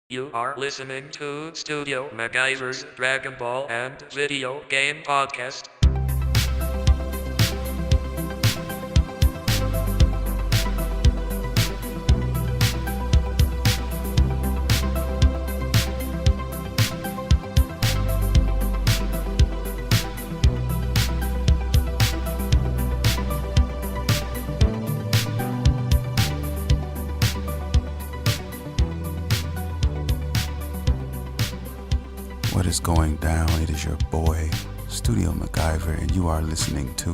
You are listening to Studio MacGyver's Dragon Ball and Video Game Podcast. What is going down? It is your boy, Studio MacGyver, and you are listening to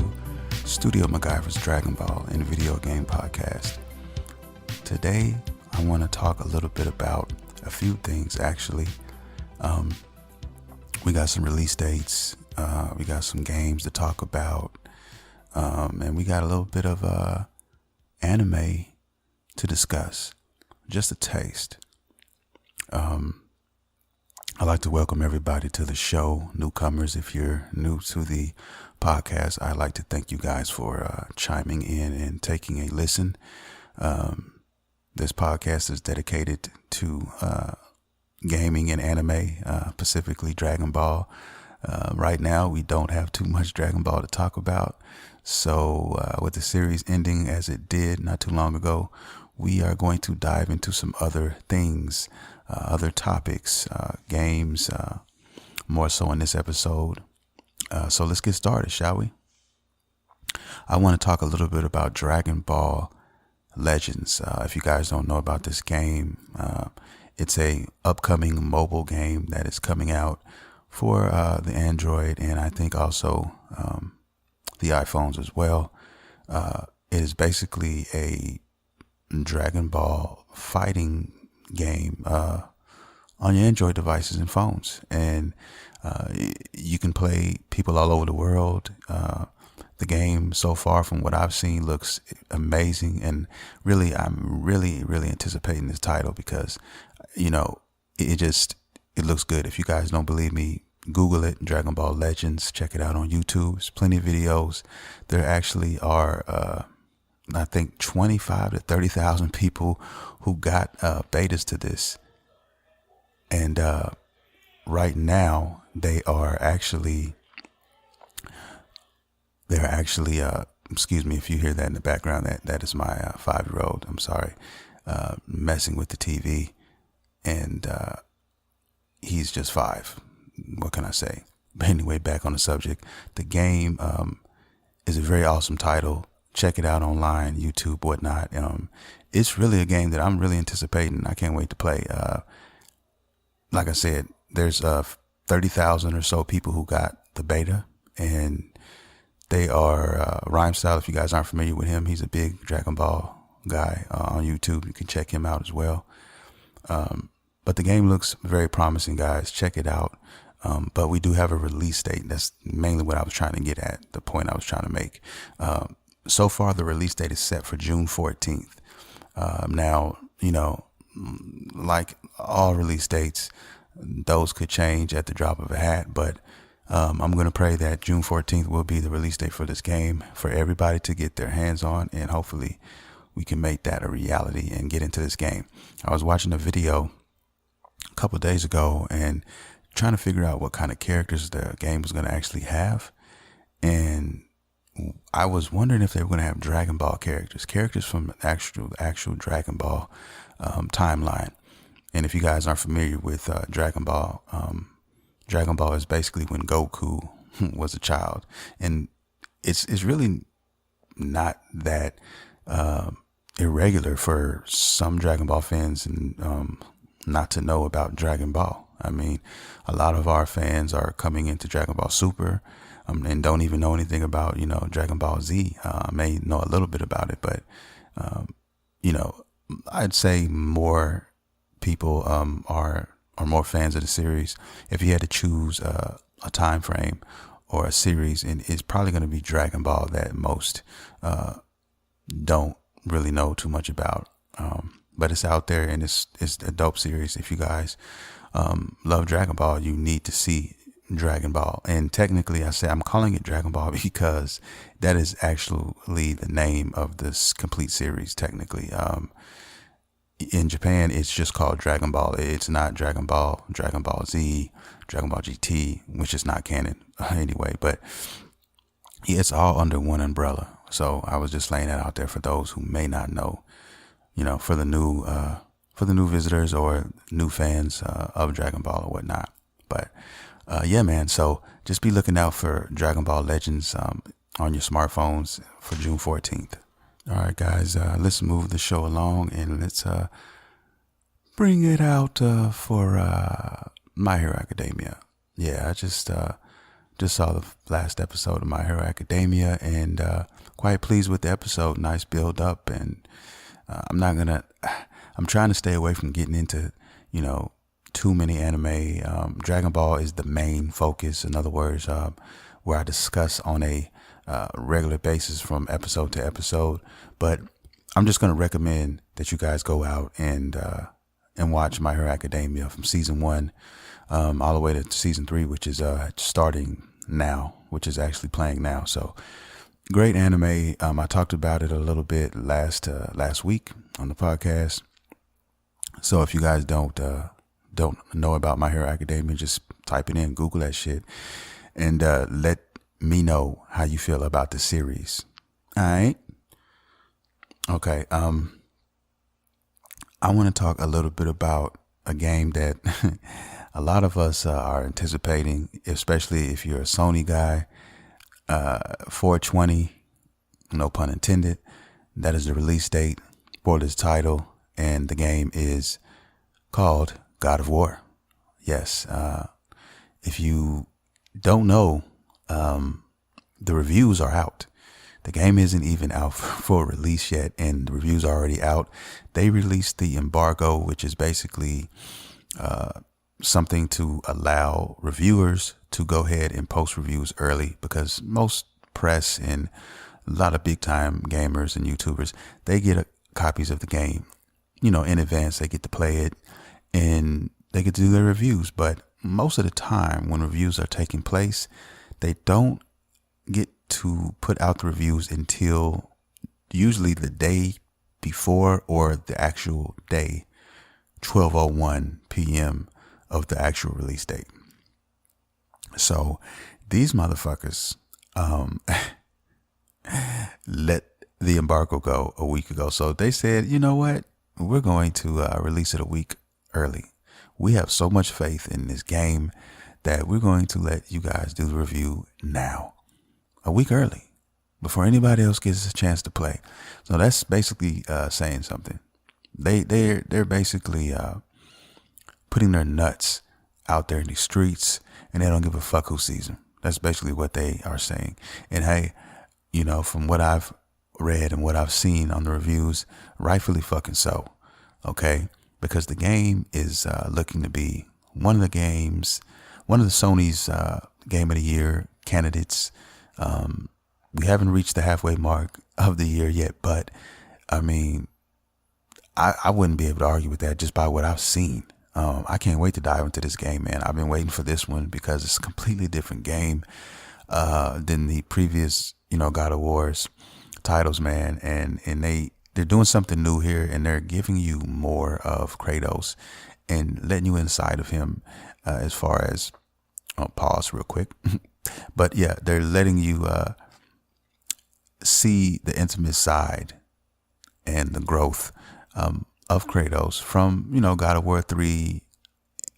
Studio MacGyver's Dragon Ball and Video Game Podcast. Today, I want to talk a little bit about a few things, actually. We got some release dates, we got some games to talk about, and we got a little bit of anime to discuss. Just a taste. I'd like to welcome everybody to the show. Newcomers, if you're new to the podcast, I'd like to thank you guys for chiming in and taking a listen. This podcast is dedicated to gaming and anime, specifically Dragon Ball. Right now, we don't have too much Dragon Ball to talk about. So with the series ending as it did not too long ago, we are going to dive into some other things, other topics, games, more so in this episode. So let's get started, shall we? I want to talk a little bit about Dragon Ball Legends. If you guys don't know about this game, it's a upcoming mobile game that is coming out for the Android and I think also the iPhones as well. It is basically a Dragon Ball fighting game on your Android devices and phones, and you can play people all over the world. The game so far, from what I've seen, looks amazing, and really, I'm really anticipating this title because, it looks good. If you guys don't believe me, Google it, Dragon Ball Legends. Check it out on YouTube. There's plenty of videos. There actually are, I think, 25 to 30,000 people who got betas to this. And right now, they're actually, excuse me if you hear that in the background, that is my 5-year-old, I'm sorry, messing with the TV. And he's just 5. What can I say? But anyway, back on the subject. The game is a very awesome title. Check it out online, YouTube, whatnot. It's really a game that I'm really anticipating. I can't wait to play. Like I said, there's 30,000 or so people who got the beta, and they are Rhyme Style. If you guys aren't familiar with him, he's a big Dragon Ball guy on YouTube. You can check him out as well. But the game looks very promising, guys. Check it out. But we do have a release date. That's mainly what I was trying to get at, the point I was trying to make. So far, the release date is set for June 14th. Now, like all release dates, those could change at the drop of a hat. But I'm going to pray that June 14th will be the release date for this game for everybody to get their hands on. And hopefully we can make that a reality and get into this game. I was watching a video a couple of days ago and trying to figure out what kind of characters the game was going to actually have. And I was wondering if they were going to have Dragon Ball characters from the actual Dragon Ball timeline. And if you guys aren't familiar with Dragon Ball is basically when Goku was a child, and it's really not that irregular for some Dragon Ball fans and not to know about Dragon Ball. I mean, a lot of our fans are coming into Dragon Ball Super and don't even know anything about, Dragon Ball Z. May know a little bit about it, but, I'd say more people are more fans of the series. If you had to choose a time frame or a series, and it's probably going to be Dragon Ball that most don't really know too much about. But it's out there, and it's a dope series. If you guys love Dragon Ball, you need to see Dragon Ball. And technically, I'm calling it Dragon Ball because that is actually the name of this complete series. Technically, in Japan, it's just called Dragon Ball. It's not Dragon Ball, Dragon Ball Z, Dragon Ball GT, which is not canon anyway. But yeah, it's all under one umbrella. So I was just laying that out there for those who may not know. For the new visitors or new fans of Dragon Ball or whatnot. But yeah, man. So just be looking out for Dragon Ball Legends on your smartphones for June 14th. All right, guys. Let's move the show along and let's bring it out for My Hero Academia. Yeah, I just saw the last episode of My Hero Academia and quite pleased with the episode. Nice build up, and I'm trying to stay away from getting into, too many anime. Dragon Ball is the main focus. In other words, where I discuss on a regular basis from episode to episode. But I'm just going to recommend that you guys go out and watch My Hero Academia from season 1 all the way to season 3, which is starting now, which is actually playing now. So great anime. I talked about it a little bit last week on the podcast. So if you guys don't know about My Hero Academia, just type it in, Google that shit, and let me know how you feel about the series. All right. Okay. I want to talk a little bit about a game that a lot of us are anticipating, especially if you're a Sony guy. 4/20, no pun intended. That is the release date for this title, and the game is called God of War. Yes. If you don't know, the reviews are out. The game isn't even out for release yet, and the reviews are already out. They released the embargo, which is basically something to allow reviewers to go ahead and post reviews early, because most press and a lot of big time gamers and YouTubers, they get copies of the game, in advance. They get to play it and they get to do their reviews. But most of the time when reviews are taking place, they don't get to put out the reviews until usually the day before or the actual day, 12:01 p.m. of the actual release date. So these motherfuckers let the embargo go a week ago. So they said, you know what? We're going to release it a week early. We have so much faith in this game that we're going to let you guys do the review now, a week early, before anybody else gets a chance to play. So that's basically saying something. They're basically putting their nuts out there in the streets, and they don't give a fuck who sees them. That's basically what they are saying. And hey, from what I've read and what I've seen on the reviews, rightfully fucking so. Okay, because the game is looking to be one of the Sony's Game of the Year candidates. We haven't reached the halfway mark of the year yet, but I mean, I wouldn't be able to argue with that just by what I've seen. I can't wait to dive into this game, man. I've been waiting for this one because it's a completely different game than the previous, God of War's titles, man. And they're doing something new here, and they're giving you more of Kratos and letting you inside of him as far as, pause real quick. But yeah, they're letting you see the intimate side and the growth of Kratos from, God of War 3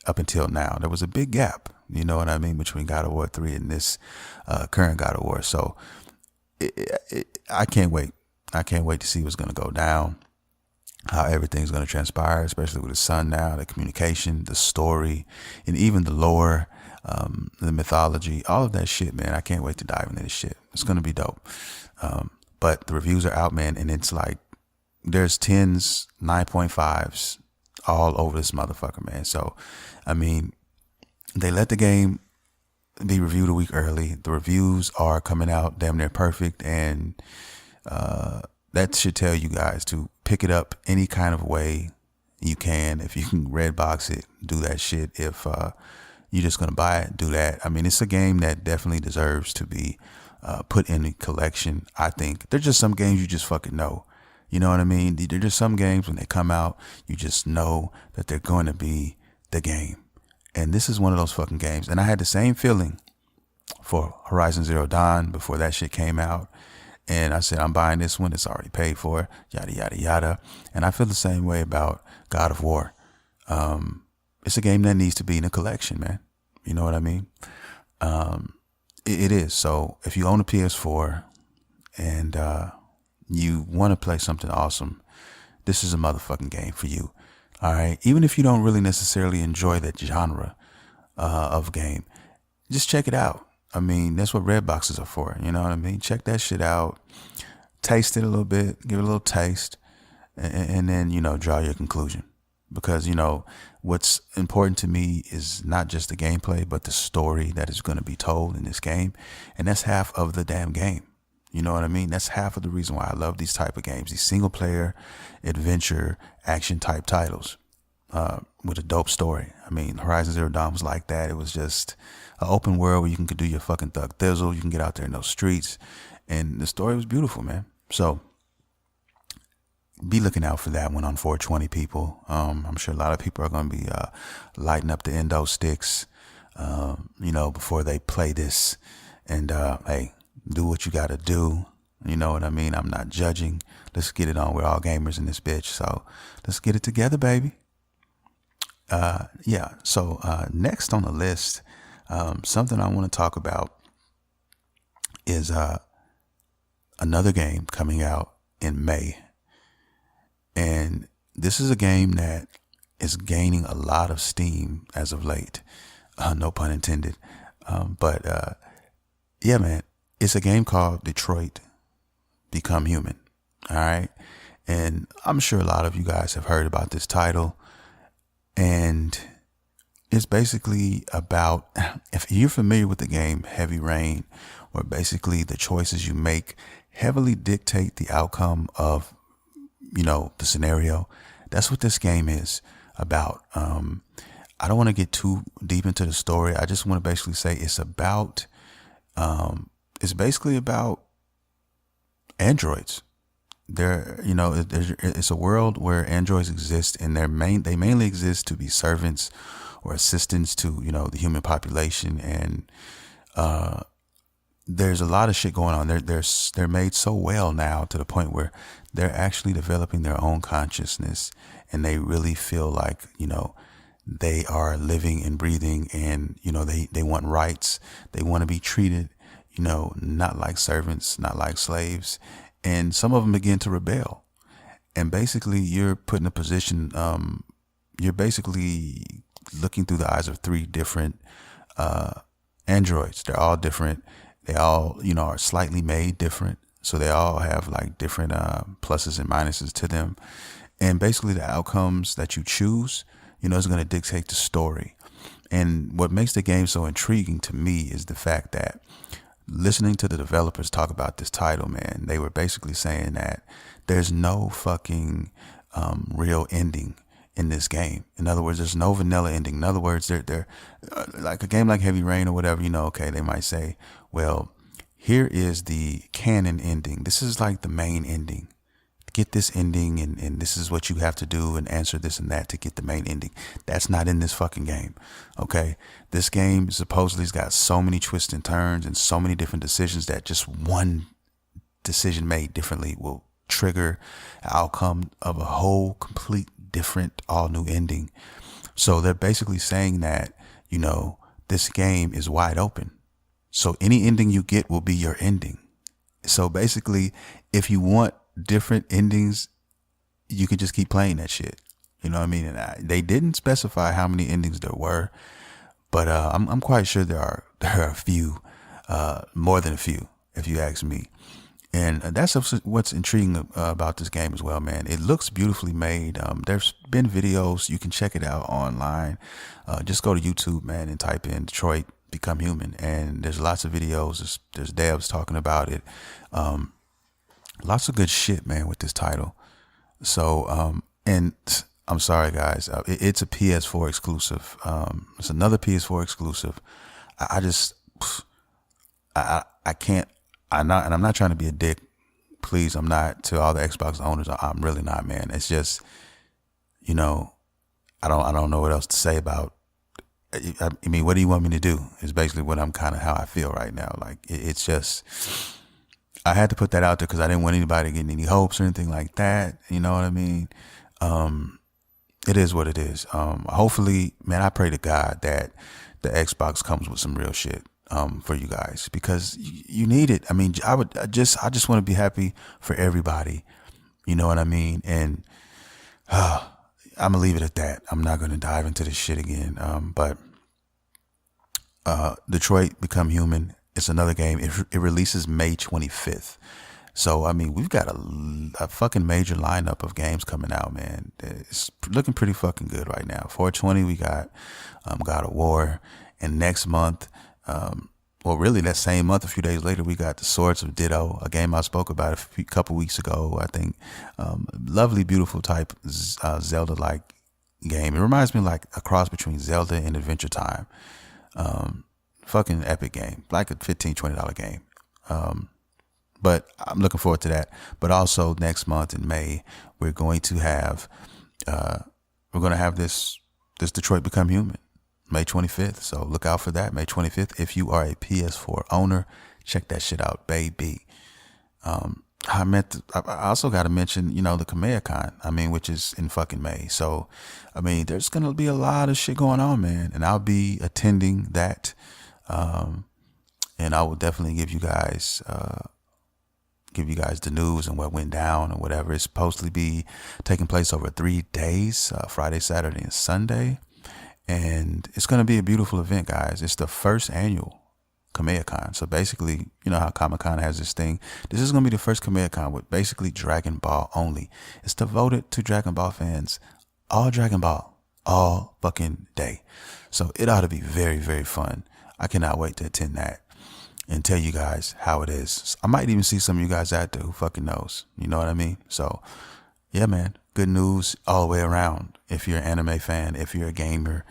up until now. There was a big gap, you know what I mean, between God of War 3 and this current God of War. So I can't wait. I can't wait to see what's going to go down, how everything's going to transpire, especially with the son now, the communication, the story, and even the lore, the mythology, all of that shit, man. I can't wait to dive into this shit. It's going to be dope. But the reviews are out, man, and it's like there's 10s, 9.5s all over this motherfucker, man. So, I mean, they let the game be reviewed a week early. The reviews are coming out damn near perfect, and that should tell you guys to pick it up any kind of way you can. If you can Redbox it, do that shit. If you're just going to buy it, do that. I mean, it's a game that definitely deserves to be put in the collection, I think. There's just some games you just fucking know. You know what I mean? There are just some games when they come out, you just know that they're going to be the game. And this is one of those fucking games. And I had the same feeling for Horizon Zero Dawn before that shit came out. And I said, I'm buying this one. It's already paid for, yada, yada, yada. And I feel the same way about God of War. It's a game that needs to be in a collection, man. You know what I mean? It is. So if you own a PS4 and you want to play something awesome, this is a motherfucking game for you. All right. Even if you don't really necessarily enjoy that genre of game, just check it out. I mean, that's what red boxes are for. You know what I mean? Check that shit out. Taste it a little bit. Give it a little taste. And then, draw your conclusion. Because, what's important to me is not just the gameplay, but the story that is going to be told in this game. And that's half of the damn game. You know what I mean? That's half of the reason why I love these type of games, these single player adventure action type titles with a dope story. I mean, Horizon Zero Dawn was like that. It was just an open world where you can do your fucking thug thizzle. You can get out there in those streets. And the story was beautiful, man. So be looking out for that one on 420, people. I'm sure a lot of people are going to be lighting up the endo sticks, before they play this. And, hey, do what you got to do. You know what I mean? I'm not judging. Let's get it on. We're all gamers in this bitch. So let's get it together, baby. Yeah. So next on the list, something I want to talk about is another game coming out in May. And this is a game that is gaining a lot of steam as of late. No pun intended. But yeah, man, it's a game called Detroit Become Human. All right. And I'm sure a lot of you guys have heard about this title. And it's basically about, if you're familiar with the game Heavy Rain, where basically the choices you make heavily dictate the outcome of the scenario. That's what this game is about. I don't want to get too deep into the story. I just want to basically say it's basically about androids. It's a world where androids exist, and they mainly exist to be servants or assistants to, the human population. And, there's a lot of shit going on. They're made so well now to the point where they're actually developing their own consciousness, and they really feel like, they are living and breathing, and, they want rights. They want to be treated, not like servants, not like slaves. And some of them begin to rebel. And basically you're put in a position, you're basically looking through the eyes of three different, androids. They're all different. They all, are slightly made different. So they all have like different pluses and minuses to them. And basically the outcomes that you choose, is going to dictate the story. And what makes the game so intriguing to me is the fact that listening to the developers talk about this title, man, they were basically saying that there's no fucking real ending in this game. In other words, there's no vanilla ending. In other words, they're like a game like Heavy Rain or whatever, okay, they might say, well, here is the canon ending. This is like the main ending. Get this ending, and this is what you have to do and answer this and that to get the main ending. That's not in this fucking game. Okay. This game supposedly has got so many twists and turns and so many different decisions that just one decision made differently will trigger an outcome of a whole complete different, all new ending. So they're basically saying that, this game is wide open. So any ending you get will be your ending. So basically, if you want different endings, you can just keep playing that shit. You know what I mean? And they didn't specify how many endings there were, but I'm quite sure there are a few, more than a few, if you ask me. And that's what's intriguing about this game as well, man. It looks beautifully made. There's been videos. You can check it out online. Just go to YouTube, man, and type in Detroit Become Human. And there's lots of videos. There's devs talking about it. Lots of good shit, man, with this title. So, and I'm sorry, guys. It's a PS4 exclusive. It's another PS4 exclusive. I can't. I'm not trying to be a dick, please, I'm not, to all the Xbox owners, I'm really not, man. It's just, you know, I don't know what else to say about. I mean, what do you want me to do? Is basically what I'm kind of how I feel right now. Like it's just, I had to put that out there because I didn't want anybody getting any hopes or anything like that. You know what I mean? It is what it is. Hopefully, man, I pray to God that the Xbox comes with some real shit for you guys, because you need it. I mean, I just want to be happy for everybody. You know what I mean? And I'm gonna leave it at that. I'm not gonna dive into this shit again. But Detroit Become Human. It's another game. It releases May 25th. So, I mean, we've got a fucking major lineup of games coming out, man. It's looking pretty fucking good right now. 420, we got God of War. And next month, well, really that same month, a few days later, we got the Swords of Ditto, a game I spoke about a couple weeks ago, I think. Lovely, beautiful type Zelda-like game. It reminds me like a cross between Zelda and Adventure Time. Fucking epic game, like a $15, $20 game. But I'm looking forward to that. But also next month in May, we're going to have this Detroit Become Human, May 25th. So look out for that, May 25th. If you are a PS4 owner, check that shit out, baby. I also got to mention, the Kamea-Con, which is in fucking May. So, there's going to be a lot of shit going on, man. And I'll be attending that. And I will definitely give you guys the news and what went down and whatever. It's supposed to be taking place over 3 days, Friday, Saturday, and Sunday. And it's going to be a beautiful event, guys. It's the first annual Kamea-Con. So basically, you know how Comic-Con has this thing. This is going to be the first Kamea-Con with basically Dragon Ball only. It's devoted to Dragon Ball fans. All Dragon Ball. All fucking day. So it ought to be very, very fun. I cannot wait to attend that and tell you guys how it is. I might even see some of you guys out there who fucking knows. You know what I mean? So, yeah, man. Good news all the way around. If you're an anime fan, if you're a gamer,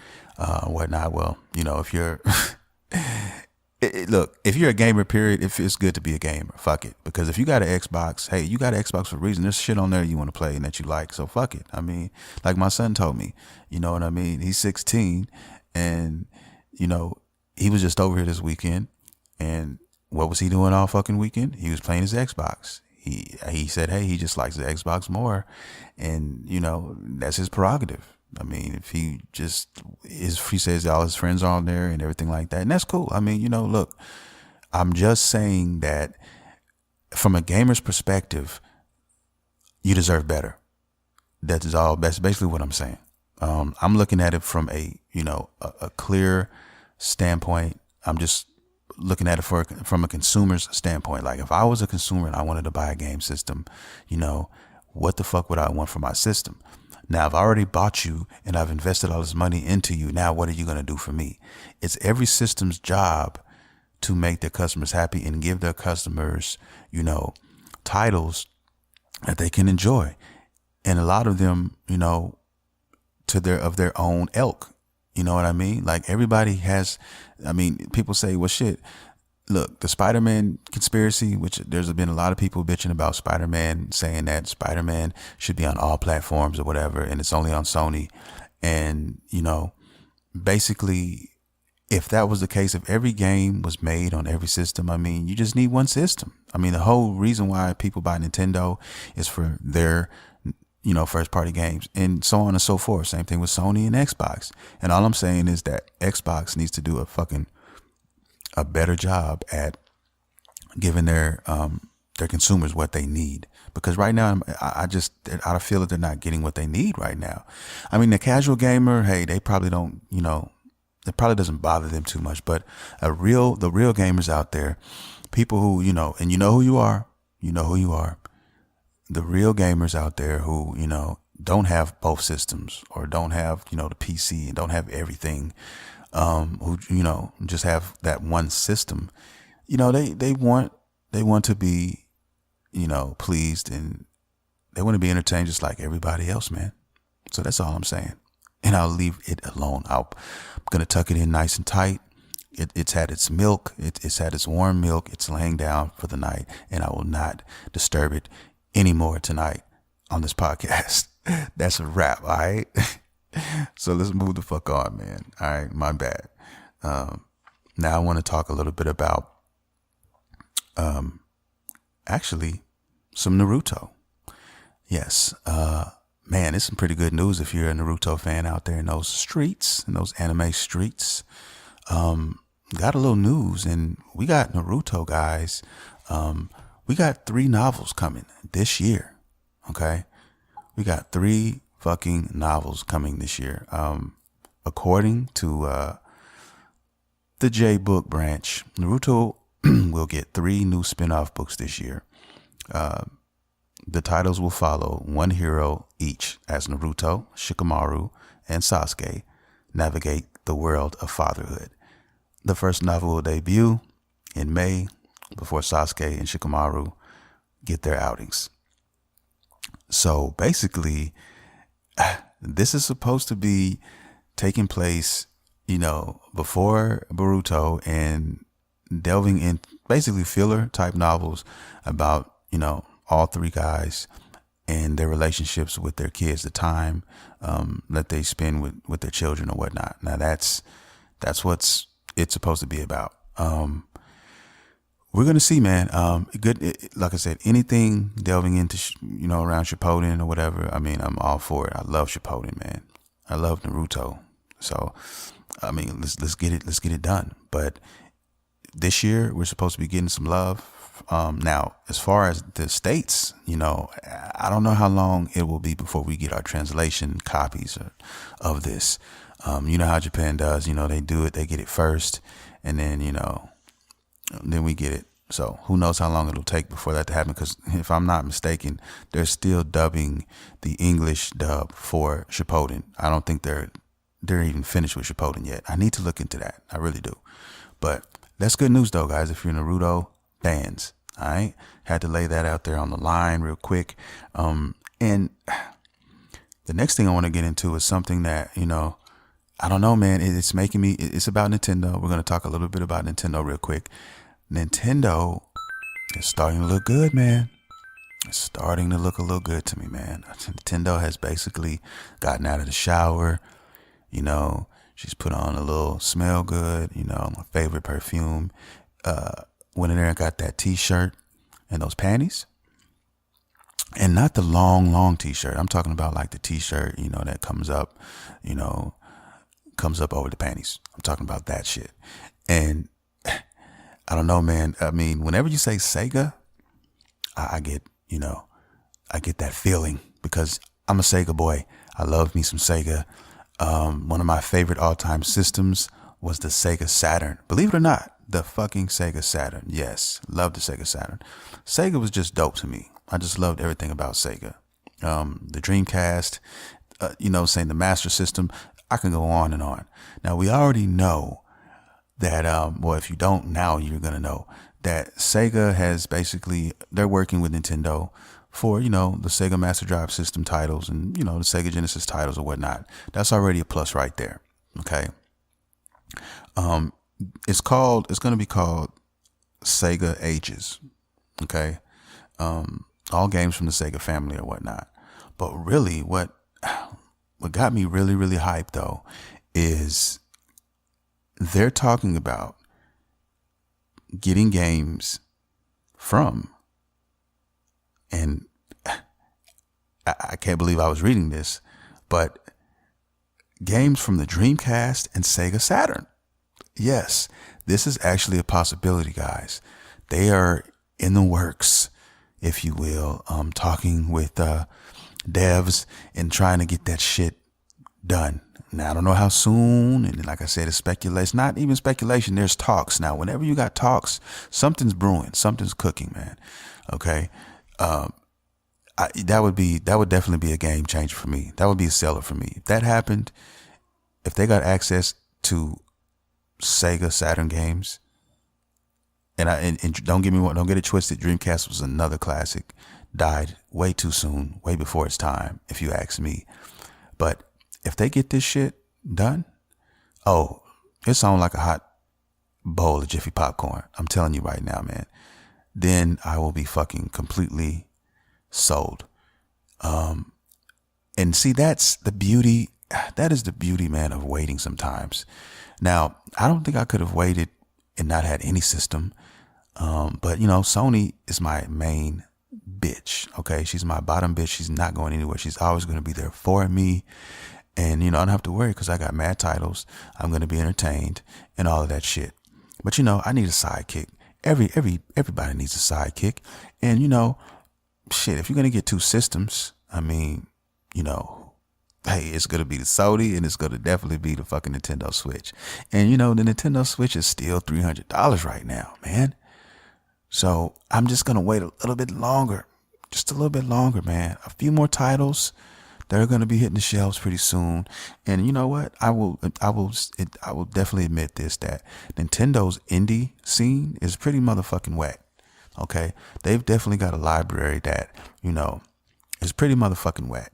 whatnot. Well, if you're... Look, if you're a gamer, period, it feels good to be a gamer. Fuck it. Because if you got an Xbox, hey, you got an Xbox for a reason. There's shit on there you want to play and that you like. So fuck it. Like my son told me, you know what I mean? He's 16 and, he was just over here this weekend. And what was he doing all fucking weekend? He was playing his Xbox. He said, hey, he just likes the Xbox more. And, that's his prerogative. If he says all his friends are on there and everything like that, and that's cool. Look, I'm just saying that from a gamer's perspective, you deserve better. That's basically what I'm saying. I'm looking at it from a clear standpoint. I'm just looking at it from a consumer's standpoint. Like if I was a consumer and I wanted to buy a game system, what the fuck would I want for my system? Now, I've already bought you and I've invested all this money into you. Now, what are you going to do for me? It's every system's job to make their customers happy and give their customers, titles that they can enjoy. And a lot of them, of their own ilk. You know what I mean? Like everybody has, people say, well, shit. Look, the Spider-Man conspiracy, which there's been a lot of people bitching about Spider-Man, saying that Spider-Man should be on all platforms or whatever, and it's only on Sony. And, basically, if that was the case, if every game was made on every system, you just need one system. The whole reason why people buy Nintendo is for their, first party games and so on and so forth. Same thing with Sony and Xbox. And all I'm saying is that Xbox needs to do a better job at giving their consumers what they need, because right now I feel that they're not getting what they need right now. The casual gamer, hey, they probably don't, it probably doesn't bother them too much, but the real gamers out there, people who, and you know who you are, the real gamers out there who, don't have both systems or don't have, the PC and don't have everything, who, just have that one system, they want to be, pleased, and they want to be entertained just like everybody else, man. So that's all I'm saying. And I'll leave it alone. I'm going to tuck it in nice and tight. It's had its milk. It's had its warm milk. It's laying down for the night, and I will not disturb it anymore tonight on this podcast. That's a wrap. All right. So let's move the fuck on, man. All right, my bad. Now I want to talk a little bit about actually some Naruto. Yes. Man, it's some pretty good news if you're a Naruto fan out there in those streets, in those anime streets. Got a little news, and we got Naruto, guys. We got 3 novels coming this year. Okay. We got 3 fucking novels coming this year. According to the J book branch, Naruto will get 3 new spin-off books this year. The titles will follow one hero each as Naruto, Shikamaru, and Sasuke navigate the world of fatherhood. The first novel will debut in May before Sasuke and Shikamaru get their outings. So basically, this is supposed to be taking place, before Boruto, and delving in basically filler type novels about, all 3 guys and their relationships with their kids, the time that they spend with their children or whatnot. Now that's what's it's supposed to be about. We're gonna see, man. Like I said, anything delving into around Shippuden or whatever. I mean, I'm all for it. I love Shippuden, man. I love Naruto. So, I mean, let's get it done. But this year we're supposed to be getting some love. Now, as far as the States, I don't know how long it will be before we get our translation copies of this. You know how Japan does. They do it. They get it first, and then then we get it. So who knows how long it'll take before that to happen? Because if I'm not mistaken, they're still dubbing the English dub for Shippuden. I don't think they're even finished with Shippuden yet. I need to look into that. I really do. But that's good news though, guys. If you're Naruto fans, all right, had to lay that out there on the line real quick. And the next thing I want to get into is something that I don't know, man. It's making me. It's about Nintendo. We're gonna talk a little bit about Nintendo real quick. Nintendo is starting to look good, man. It's starting to look a little good to me, man. Nintendo has basically gotten out of the shower. She's put on a little smell good. My favorite perfume. Went in there and got that T-shirt and those panties. And not the long T-shirt. I'm talking about like the T-shirt, that comes up over the panties. I'm talking about that shit. And I don't know, man. I mean, whenever you say Sega, I get that feeling because I'm a Sega boy. I love me some Sega. One of my favorite all-time systems was the Sega Saturn. Believe it or not, the fucking Sega Saturn. Yes, love the Sega Saturn. Sega was just dope to me. I just loved everything about Sega. The Dreamcast, saying the Master System. I can go on and on. Now, we already know that, if you don't now, you're going to know that Sega has basically, they're working with Nintendo for, the Sega Master Drive System titles and, the Sega Genesis titles or whatnot. That's already a plus right there. Okay. It's going to be called Sega Ages. Okay. All games from the Sega family or whatnot. But really what got me really, really hyped though is they're talking about getting games from, and I can't believe I was reading this, but games from the Dreamcast and Sega Saturn. Yes, this is actually a possibility, guys. They are in the works, if you will, talking with devs and trying to get that shit done. Now, I don't know how soon, and like I said, it's speculation. Not even speculation, there's talks. Now, whenever you got talks, something's brewing, something's cooking, man. Okay? That would definitely be a game changer for me. That would be a seller for me. If that happened, if they got access to Sega Saturn games, and don't get it twisted, Dreamcast was another classic, died way too soon, way before its time, if you ask me. But if they get this shit done, it's on like a hot bowl of Jiffy popcorn. I'm telling you right now, man. Then I will be fucking completely sold. And see, that's the beauty. That is the beauty, man, of waiting sometimes. Now, I don't think I could have waited and not had any system. But Sony is my main bitch. Okay. She's my bottom bitch. She's not going anywhere. She's always going to be there for me. And, I don't have to worry because I got mad titles. I'm going to be entertained and all of that shit. But, I need a sidekick. Everybody needs a sidekick. And, shit, if you're going to get two systems, I mean, hey, it's going to be the Sony and it's going to definitely be the fucking Nintendo Switch. And, the Nintendo Switch is still $300 right now, man. So I'm just going to wait a little bit longer, just a little bit longer, man. A few more titles. They're going to be hitting the shelves pretty soon. And you know what? I will definitely admit this, that Nintendo's indie scene is pretty motherfucking wet. Okay. They've definitely got a library that, is pretty motherfucking wet.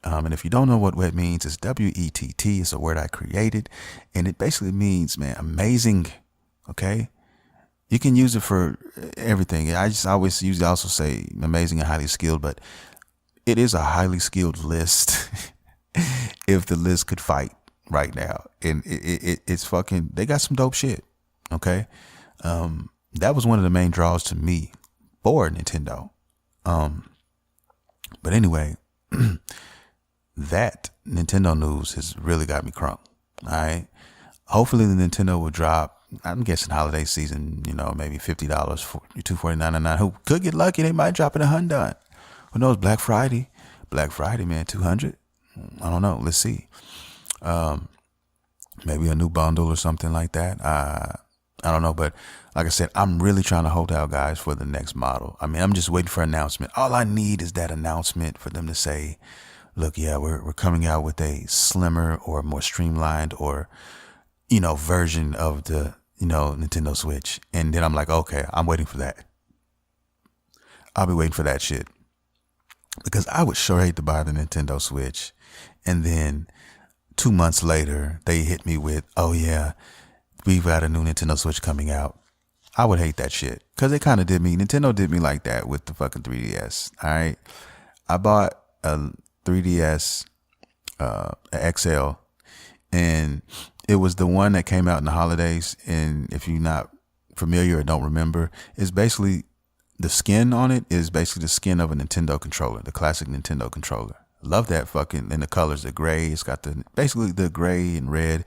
And if you don't know what wet means, it's WETT. It's a word I created. And it basically means, man, amazing. Okay. You can use it for everything. I just always usually also say amazing and highly skilled, but it is a highly skilled list. If the list could fight right now, and it's fucking, they got some dope shit. Okay. That was one of the main draws to me for Nintendo. But anyway, that Nintendo news has really got me crunk. All right. Hopefully the Nintendo will drop, I'm guessing holiday season, maybe $50 for $249.99. Who could get lucky? They might drop it $100. Who knows? Black Friday, man, $200. I don't know. Let's see. Maybe a new bundle or something like that. I don't know, but like I said, I'm really trying to hold out, guys, for the next model. I mean, I'm just waiting for an announcement. All I need is that announcement for them to say, look, yeah, we're coming out with a slimmer or more streamlined or version of the, Nintendo Switch. And then I'm like, okay, I'm waiting for that. I'll be waiting for that shit. Because I would sure hate to buy the Nintendo Switch. And then 2 months later, they hit me with, oh yeah, we've got a new Nintendo Switch coming out. I would hate that shit. Because they kind of did me. Nintendo did me like that with the fucking 3DS. All right. I bought a 3DS XL. And it was the one that came out in the holidays. And if you're not familiar or don't remember, it's basically the skin on it is basically the skin of a Nintendo controller, the classic Nintendo controller. Love that fucking, and the colors are gray. It's got basically the gray and red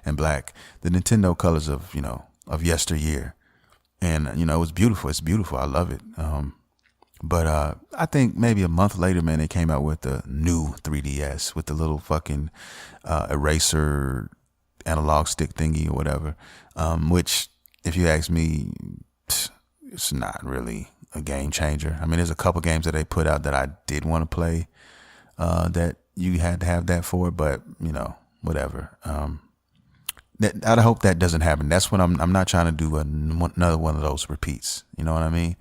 and black, the Nintendo colors of, of yesteryear. And, it was beautiful. It's beautiful. I love it. But I think maybe a month later, man, they came out with the new 3DS with the little fucking eraser analog stick thingy or whatever, which, if you ask me, it's not really a game changer. I mean, there's a couple games that they put out that I did want to play that you had to have that for, but, whatever. I hope that doesn't happen. That's what I'm not trying to do another one of those repeats. You know what I mean?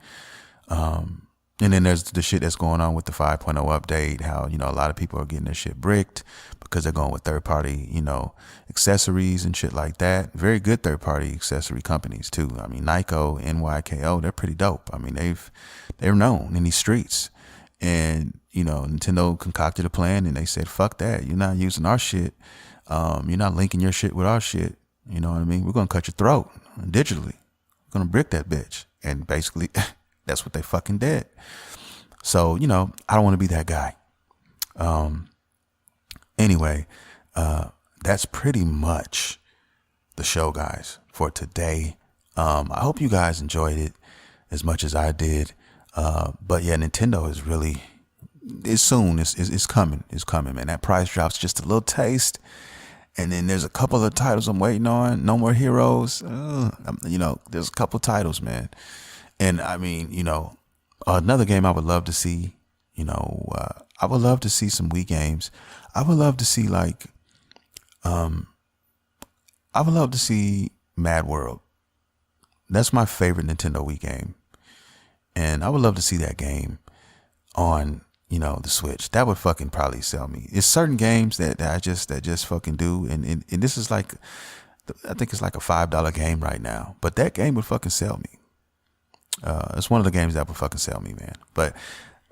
And then there's the shit that's going on with the 5.0 update, how, a lot of people are getting their shit bricked because they're going with third party, accessories and shit like that. Very good third party accessory companies too. I mean, NYKO, they're pretty dope. I mean, they're known in these streets. And, Nintendo concocted a plan and they said, fuck that. You're not using our shit. You're not linking your shit with our shit. You know what I mean? We're going to cut your throat digitally. We're going to brick that bitch. And basically, that's what they fucking did. So, I don't want to be that guy. Anyway, that's pretty much the show, guys, for today. I hope you guys enjoyed it as much as I did. But yeah, Nintendo is really, it's soon. It's coming. It's coming, man. That price drops just a little taste. And then there's a couple of titles I'm waiting on. No More Heroes. There's a couple of titles, man. And I mean, another game I would love to see, I would love to see some Wii games. I would love to see Mad World. That's my favorite Nintendo Wii game. And I would love to see that game on, the Switch. That would fucking probably sell me. It's certain games that just fucking do. And this is like, I think it's like a $5 game right now, but that game would fucking sell me. It's one of the games that would fucking sell me, man. But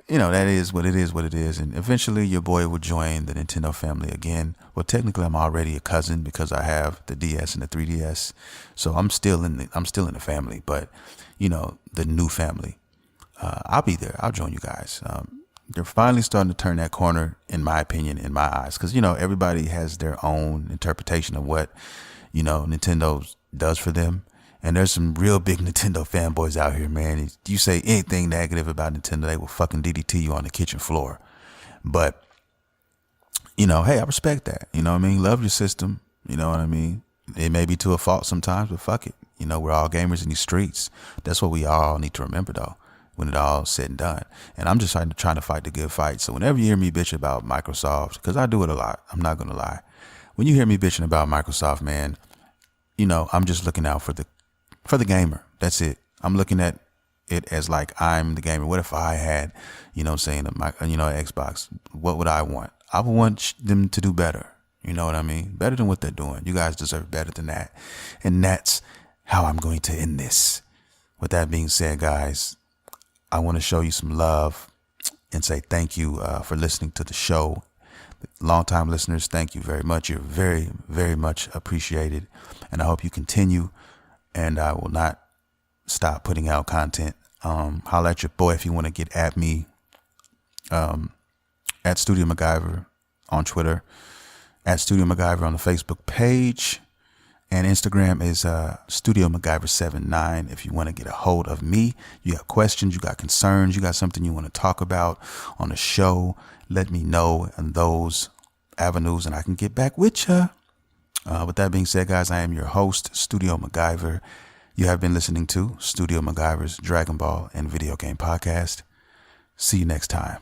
that is what it is, and eventually your boy will join the Nintendo family again. Well, technically I'm already a cousin because I have the DS and the 3DS, so I'm still in the family. But the new family, I'll be there. I'll join you guys. They're finally starting to turn that corner, in my opinion, in my eyes, because everybody has their own interpretation of what Nintendo does for them. And there's some real big Nintendo fanboys out here, man. If you say anything negative about Nintendo, they will fucking DDT you on the kitchen floor. But, hey, I respect that. You know what I mean? Love your system. You know what I mean? It may be to a fault sometimes, but fuck it. We're all gamers in these streets. That's what we all need to remember, though, when it all's said and done. And I'm just trying to fight the good fight. So whenever you hear me bitch about Microsoft, because I do it a lot, I'm not going to lie. When you hear me bitching about Microsoft, man, I'm just looking out for the gamer. That's it. I'm looking at it as like I'm the gamer. What if I had, saying Xbox? What would I want? I would want them to do better. You know what I mean? Better than what they're doing. You guys deserve better than that. And that's how I'm going to end this. With that being said, guys, I want to show you some love and say thank you for listening to the show. Longtime listeners, thank you very much. You're very, very much appreciated. And I hope you continue. And I will not stop putting out content. Holla at your boy if you want to get at me. At Studio MacGyver on Twitter. At Studio MacGyver on the Facebook page. And Instagram is Studio MacGyver79. If you want to get a hold of me, you got questions, you got concerns, you got something you want to talk about on the show, let me know in those avenues and I can get back with you. With that being said, guys, I am your host, Studio MacGyver. You have been listening to Studio MacGyver's Dragon Ball and Video Game Podcast. See you next time.